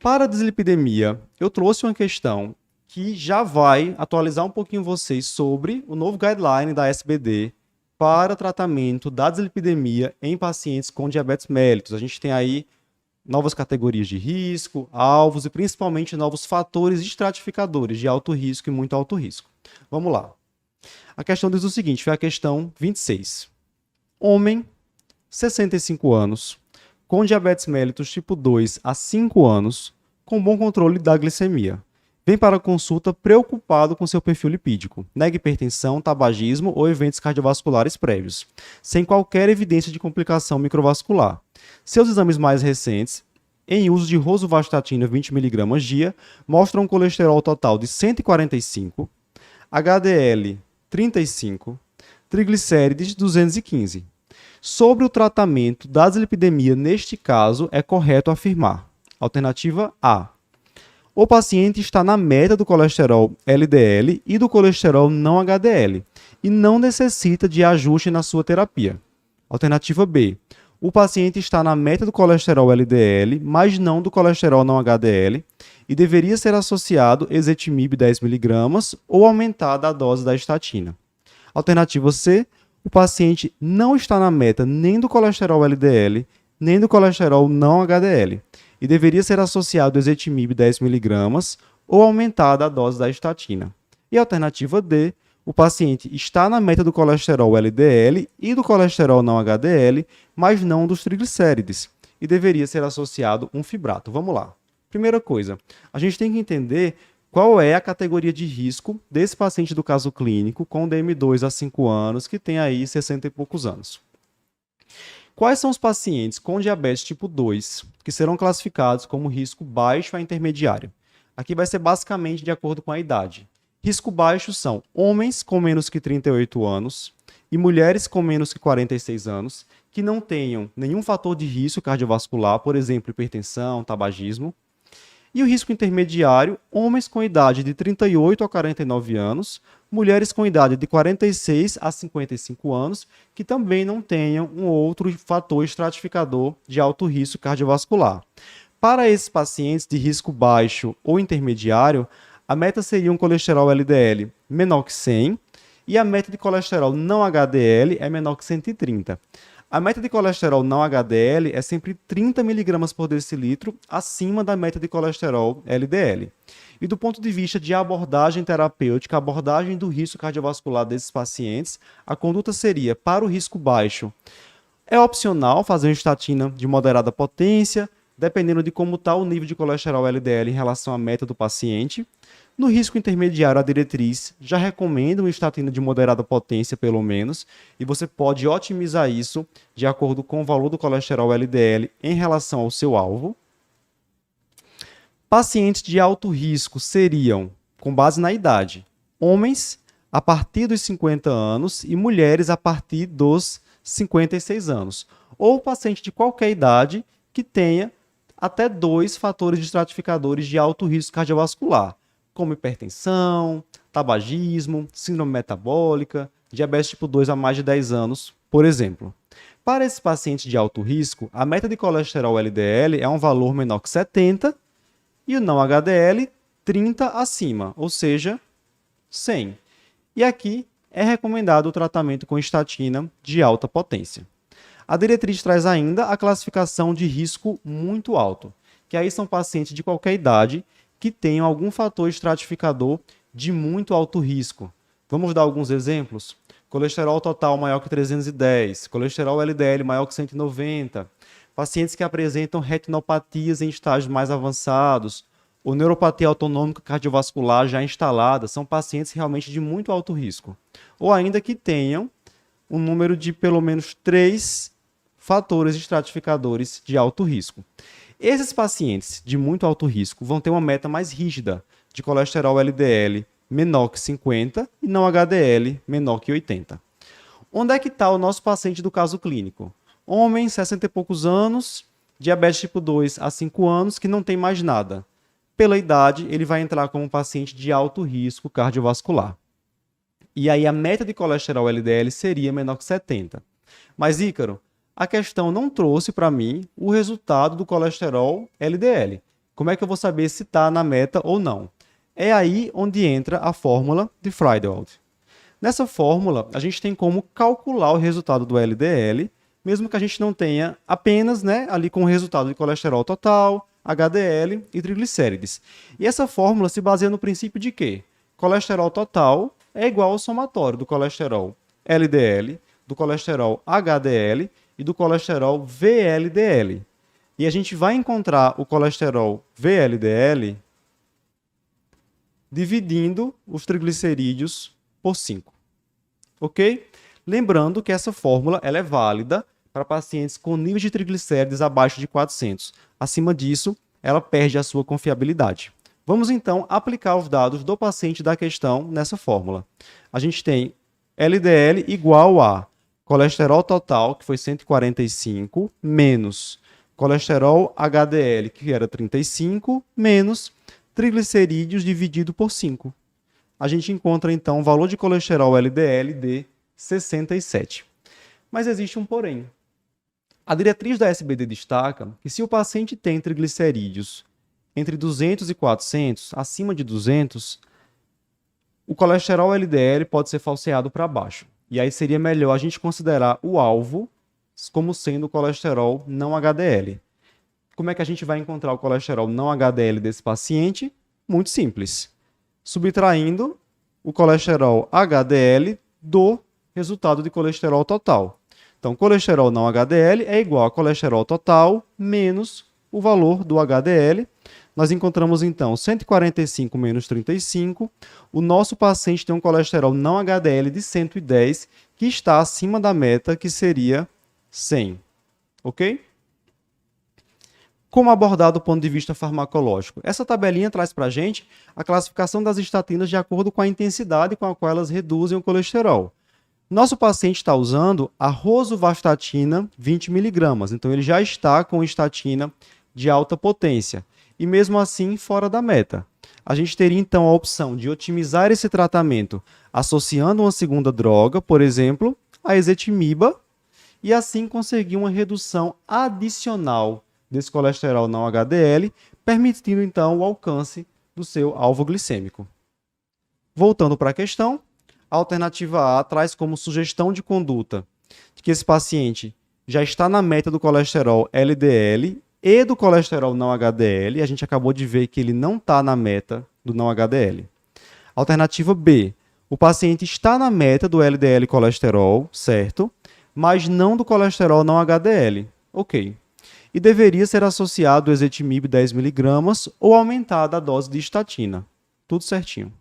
Para a dislipidemia, eu trouxe uma questão que já vai atualizar um pouquinho vocês sobre o novo guideline da SBD para tratamento da dislipidemia em pacientes com diabetes mellitus. A gente tem aí novas categorias de risco, alvos e principalmente novos fatores estratificadores de alto risco e muito alto risco. Vamos lá. A questão diz o seguinte, foi a questão 26. Homem, 65 anos, com diabetes mellitus tipo 2 há 5 anos, com bom controle da glicemia. Vem para a consulta preocupado com seu perfil lipídico, nega hipertensão, tabagismo ou eventos cardiovasculares prévios, sem qualquer evidência de complicação microvascular. Seus exames mais recentes, em uso de rosuvastatina 20mg dia, mostram um colesterol total de 145, HDL 35, triglicérides 215. Sobre o tratamento da dislipidemia, neste caso, é correto afirmar. Alternativa A. O paciente está na meta do colesterol LDL e do colesterol não HDL e não necessita de ajuste na sua terapia. Alternativa B. O paciente está na meta do colesterol LDL, mas não do colesterol não HDL e deveria ser associado ezetimibe 10mg ou aumentada a dose da estatina. Alternativa C. O paciente não está na meta nem do colesterol LDL, nem do colesterol não HDL, e deveria ser associado ezetimibe 10mg ou aumentada a dose da estatina. E a alternativa D, o paciente está na meta do colesterol LDL e do colesterol não HDL, mas não dos triglicérides, e deveria ser associado um fibrato. Vamos lá. Primeira coisa, a gente tem que entender qual é a categoria de risco desse paciente do caso clínico com DM2 há 5 anos, que tem aí 60 e poucos anos. Quais são os pacientes com diabetes tipo 2 que serão classificados como risco baixo a intermediário? Aqui vai ser basicamente de acordo com a idade. Risco baixo são homens com menos que 38 anos e mulheres com menos que 46 anos, que não tenham nenhum fator de risco cardiovascular, por exemplo, hipertensão, tabagismo. E o risco intermediário, homens com idade de 38 a 49 anos, mulheres com idade de 46 a 55 anos, que também não tenham um outro fator estratificador de alto risco cardiovascular. Para esses pacientes de risco baixo ou intermediário, a meta seria um colesterol LDL menor que 100 e a meta de colesterol não HDL é menor que 130. A meta de colesterol não HDL é sempre 30 mg por decilitro acima da meta de colesterol LDL. E do ponto de vista de abordagem terapêutica, abordagem do risco cardiovascular desses pacientes, a conduta seria, para o risco baixo, é opcional fazer uma estatina de moderada potência, dependendo de como está o nível de colesterol LDL em relação à meta do paciente. No risco intermediário, a diretriz já recomenda uma estatina de moderada potência, pelo menos, e você pode otimizar isso de acordo com o valor do colesterol LDL em relação ao seu alvo. Pacientes de alto risco seriam, com base na idade, homens a partir dos 50 anos e mulheres a partir dos 56 anos, ou paciente de qualquer idade que tenha até 2 fatores estratificadores de alto risco cardiovascular, como hipertensão, tabagismo, síndrome metabólica, diabetes tipo 2 há mais de 10 anos, por exemplo. Para esses pacientes de alto risco, a meta de colesterol LDL é um valor menor que 70 e o não HDL 30 acima, ou seja, 100. E aqui é recomendado o tratamento com estatina de alta potência. A diretriz traz ainda a classificação de risco muito alto, que aí são pacientes de qualquer idade que tenham algum fator estratificador de muito alto risco. Vamos dar alguns exemplos? Colesterol total maior que 310, colesterol LDL maior que 190, pacientes que apresentam retinopatias em estágios mais avançados, ou neuropatia autonômica cardiovascular já instalada, são pacientes realmente de muito alto risco. Ou ainda que tenham um número de pelo menos 3 fatores estratificadores de alto risco. Esses pacientes de muito alto risco vão ter uma meta mais rígida de colesterol LDL menor que 50 e não HDL menor que 80. Onde é que está o nosso paciente do caso clínico? Homem, 60 e poucos anos, diabetes tipo 2 há 5 anos, que não tem mais nada. Pela idade, ele vai entrar como paciente de alto risco cardiovascular. E aí a meta de colesterol LDL seria menor que 70. Mas, Ícaro, a questão não trouxe para mim o resultado do colesterol LDL. Como é que eu vou saber se está na meta ou não? É aí onde entra a fórmula de Friedewald. Nessa fórmula, a gente tem como calcular o resultado do LDL, mesmo que a gente não tenha apenas, né, ali com o resultado de colesterol total, HDL e triglicérides. E essa fórmula se baseia no princípio de que colesterol total é igual ao somatório do colesterol LDL, do colesterol HDL e do colesterol VLDL. E a gente vai encontrar o colesterol VLDL dividindo os triglicerídeos por 5. Ok? Lembrando que essa fórmula ela é válida para pacientes com níveis de triglicérides abaixo de 400. Acima disso, ela perde a sua confiabilidade. Vamos então aplicar os dados do paciente da questão nessa fórmula. A gente tem LDL igual a colesterol total, que foi 145, menos colesterol HDL, que era 35, menos triglicerídeos dividido por 5. A gente encontra, então, o valor de colesterol LDL de 67. Mas existe um porém. A diretriz da SBD destaca que se o paciente tem triglicerídeos entre 200 e 400, acima de 200, o colesterol LDL pode ser falseado para baixo. E aí seria melhor a gente considerar o alvo como sendo o colesterol não HDL. Como é que a gente vai encontrar o colesterol não HDL desse paciente? Muito simples. Subtraindo o colesterol HDL do resultado de colesterol total. Então, colesterol não HDL é igual a colesterol total menos o valor do HDL. Nós encontramos, então, 145 menos 35. O nosso paciente tem um colesterol não HDL de 110, que está acima da meta, que seria 100. Ok? Como abordar do ponto de vista farmacológico? Essa tabelinha traz para a gente a classificação das estatinas de acordo com a intensidade com a qual elas reduzem o colesterol. Nosso paciente está usando a rosuvastatina 20 mg, então ele já está com estatina de alta potência e mesmo assim fora da meta. A gente teria então a opção de otimizar esse tratamento associando uma segunda droga, por exemplo, a ezetimiba, e assim conseguir uma redução adicional desse colesterol não HDL, permitindo então o alcance do seu alvo glicêmico. Voltando para a questão, a alternativa A traz como sugestão de conduta de que esse paciente já está na meta do colesterol LDL e do colesterol não HDL. A gente acabou de ver que ele não está na meta do não HDL. Alternativa B, o paciente está na meta do LDL colesterol, certo? Mas não do colesterol não HDL. Ok. E deveria ser associado o ezetimibe 10 mg ou aumentada a dose de estatina. Tudo certinho.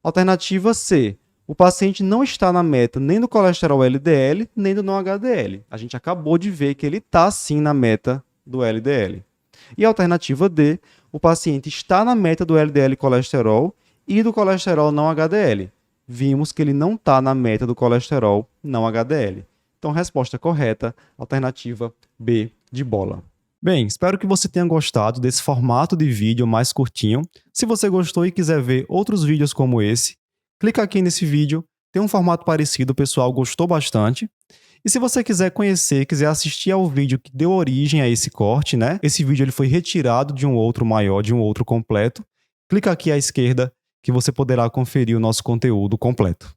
Alternativa C. O paciente não está na meta nem do colesterol LDL, nem do não HDL. A gente acabou de ver que ele está sim na meta do LDL. E a alternativa D. O paciente está na meta do LDL colesterol e do colesterol não HDL. Vimos que ele não está na meta do colesterol não HDL. Então, resposta correta, alternativa B de bola. Bem, espero que você tenha gostado desse formato de vídeo mais curtinho. Se você gostou e quiser ver outros vídeos como esse, clica aqui nesse vídeo. Tem um formato parecido, o pessoal gostou bastante. E se você quiser conhecer, quiser assistir ao vídeo que deu origem a esse corte, né? Esse vídeo ele foi retirado de um outro maior, de um outro completo. Clica aqui à esquerda que você poderá conferir o nosso conteúdo completo.